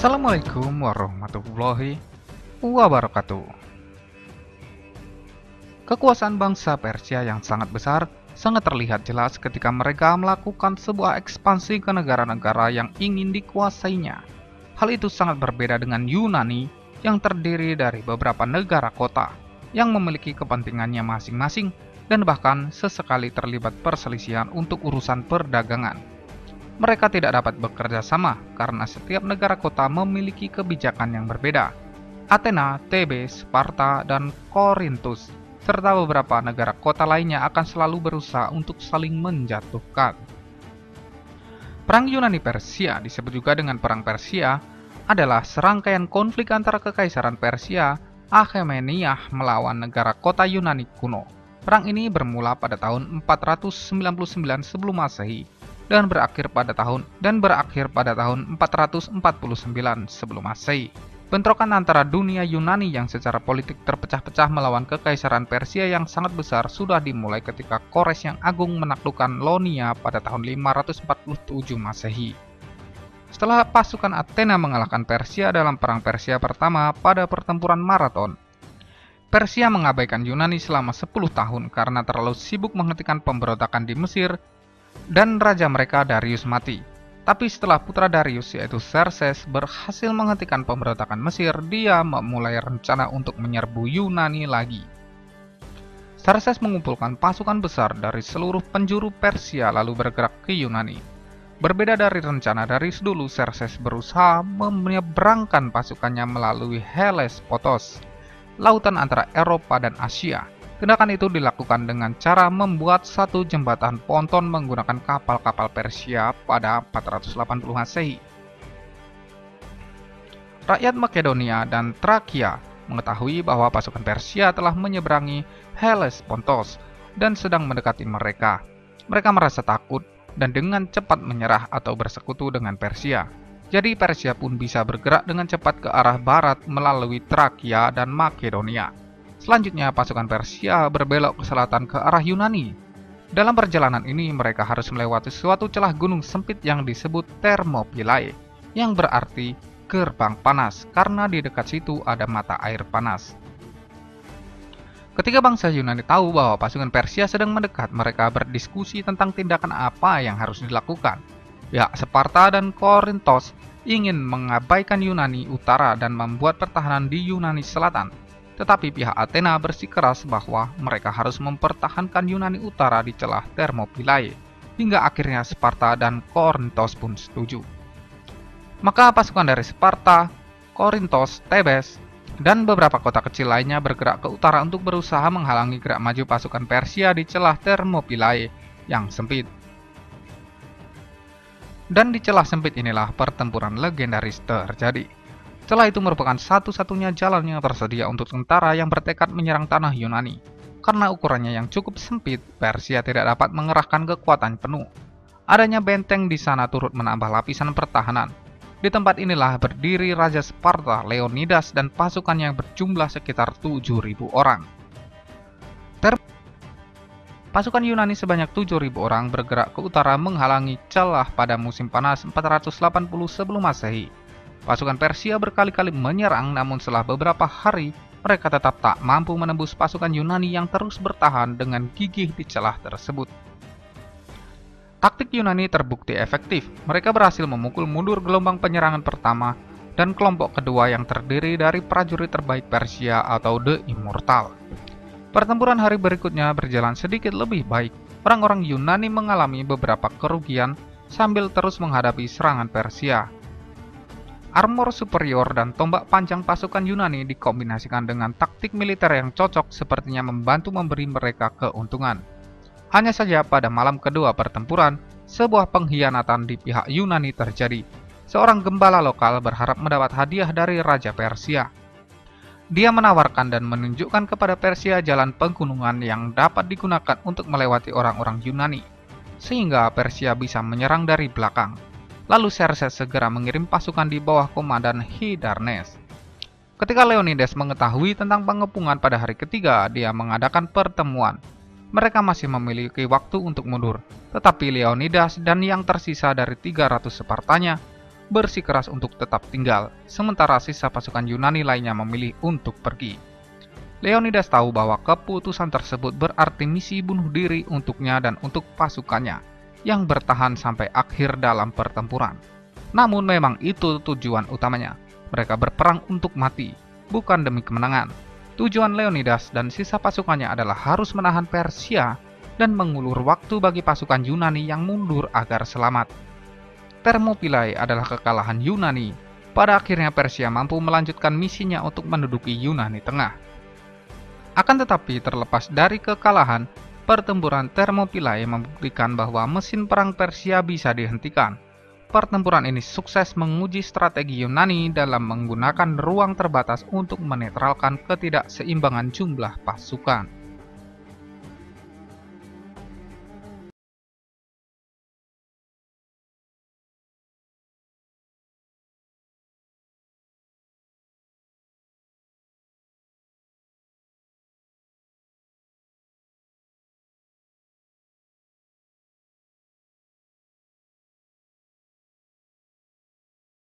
Assalamualaikum warahmatullahi wabarakatuh. Kekuasaan bangsa Persia yang sangat besar sangat terlihat jelas ketika mereka melakukan sebuah ekspansi ke negara-negara yang ingin dikuasainya. Hal itu sangat berbeda dengan Yunani yang terdiri dari beberapa negara kota yang memiliki kepentingannya masing-masing dan bahkan sesekali terlibat perselisihan untuk urusan perdagangan. Mereka tidak dapat bekerja sama karena setiap negara kota memiliki kebijakan yang berbeda. Athena, Thebes, Sparta, dan Korintus, serta beberapa negara kota lainnya akan selalu berusaha untuk saling menjatuhkan. Perang Yunani-Persia, disebut juga dengan Perang Persia, adalah serangkaian konflik antara Kekaisaran Persia, Achaemenid melawan negara kota Yunani kuno. Perang ini bermula pada tahun 499 sebelum Masehi dan berakhir pada tahun 449 sebelum Masehi. Bentrokan antara dunia Yunani yang secara politik terpecah-pecah melawan Kekaisaran Persia yang sangat besar sudah dimulai ketika Kores yang Agung menaklukkan Ionia pada tahun 547 Masehi. Setelah pasukan Athena mengalahkan Persia dalam Perang Persia pertama pada pertempuran Marathon, Persia mengabaikan Yunani selama 10 tahun karena terlalu sibuk menghentikan pemberontakan di Mesir dan raja mereka Darius mati. Tapi setelah putra Darius yaitu Xerxes berhasil menghentikan pemberontakan Mesir, dia memulai rencana untuk menyerbu Yunani lagi. Xerxes mengumpulkan pasukan besar dari seluruh penjuru Persia lalu bergerak ke Yunani. Berbeda dari rencana Darius dulu, Xerxes berusaha menyeberangkan pasukannya melalui Hellespontos, lautan antara Eropa dan Asia. Tindakan itu dilakukan dengan cara membuat satu jembatan ponton menggunakan kapal-kapal Persia pada 480 Masehi. Rakyat Makedonia dan Trakia mengetahui bahwa pasukan Persia telah menyeberangi Hellespontos dan sedang mendekati mereka. Mereka merasa takut dan dengan cepat menyerah atau bersekutu dengan Persia. Jadi Persia pun bisa bergerak dengan cepat ke arah barat melalui Trakia dan Makedonia. Selanjutnya pasukan Persia berbelok ke selatan ke arah Yunani. Dalam perjalanan ini mereka harus melewati suatu celah gunung sempit yang disebut Thermopylae, yang berarti gerbang panas karena di dekat situ ada mata air panas. Ketika bangsa Yunani tahu bahwa pasukan Persia sedang mendekat, mereka berdiskusi tentang tindakan apa yang harus dilakukan. Pihak Sparta dan Korintos ingin mengabaikan Yunani Utara dan membuat pertahanan di Yunani Selatan. Tetapi pihak Athena bersikeras bahwa mereka harus mempertahankan Yunani Utara di celah Thermopylae, hingga akhirnya Sparta dan Korintos pun setuju. Maka pasukan dari Sparta, Korintos, Thebes, dan beberapa kota kecil lainnya bergerak ke utara untuk berusaha menghalangi gerak maju pasukan Persia di celah Thermopylae yang sempit. Dan di celah sempit inilah pertempuran legendaris terjadi. Celah itu merupakan satu-satunya jalan yang tersedia untuk tentara yang bertekad menyerang tanah Yunani. Karena ukurannya yang cukup sempit, Persia tidak dapat mengerahkan kekuatan penuh. Adanya benteng di sana turut menambah lapisan pertahanan. Di tempat inilah berdiri Raja Sparta, Leonidas, dan pasukan yang berjumlah sekitar 7.000 orang. Pasukan Yunani sebanyak 7.000 orang bergerak ke utara menghalangi celah pada musim panas 480 sebelum Masehi. Pasukan Persia berkali-kali menyerang, namun setelah beberapa hari, mereka tetap tak mampu menembus pasukan Yunani yang terus bertahan dengan gigih di celah tersebut. Taktik Yunani terbukti efektif. Mereka berhasil memukul mundur gelombang penyerangan pertama dan kelompok kedua yang terdiri dari prajurit terbaik Persia atau The Immortal. Pertempuran hari berikutnya berjalan sedikit lebih baik. Orang-orang Yunani mengalami beberapa kerugian sambil terus menghadapi serangan Persia. Armor superior dan tombak panjang pasukan Yunani dikombinasikan dengan taktik militer yang cocok sepertinya membantu memberi mereka keuntungan. Hanya saja pada malam kedua pertempuran, sebuah pengkhianatan di pihak Yunani terjadi. Seorang gembala lokal berharap mendapat hadiah dari Raja Persia. Dia menawarkan dan menunjukkan kepada Persia jalan pegunungan yang dapat digunakan untuk melewati orang-orang Yunani, sehingga Persia bisa menyerang dari belakang. Lalu Xerxes segera mengirim pasukan di bawah komandan Hydarnes. Ketika Leonidas mengetahui tentang pengepungan pada hari ketiga, dia mengadakan pertemuan. Mereka masih memiliki waktu untuk mundur, tetapi Leonidas dan yang tersisa dari 300 Spartanya bersikeras untuk tetap tinggal, sementara sisa pasukan Yunani lainnya memilih untuk pergi. Leonidas tahu bahwa keputusan tersebut berarti misi bunuh diri untuknya dan untuk pasukannya, yang bertahan sampai akhir dalam pertempuran. Namun memang itu tujuan utamanya. Mereka berperang untuk mati, bukan demi kemenangan. Tujuan Leonidas dan sisa pasukannya adalah harus menahan Persia dan mengulur waktu bagi pasukan Yunani yang mundur agar selamat. Thermopylae adalah kekalahan Yunani. Pada akhirnya Persia mampu melanjutkan misinya untuk menduduki Yunani Tengah. Akan tetapi terlepas dari kekalahan, pertempuran Thermopylae membuktikan bahwa mesin perang Persia bisa dihentikan. Pertempuran ini sukses menguji strategi Yunani dalam menggunakan ruang terbatas untuk menetralkan ketidakseimbangan jumlah pasukan.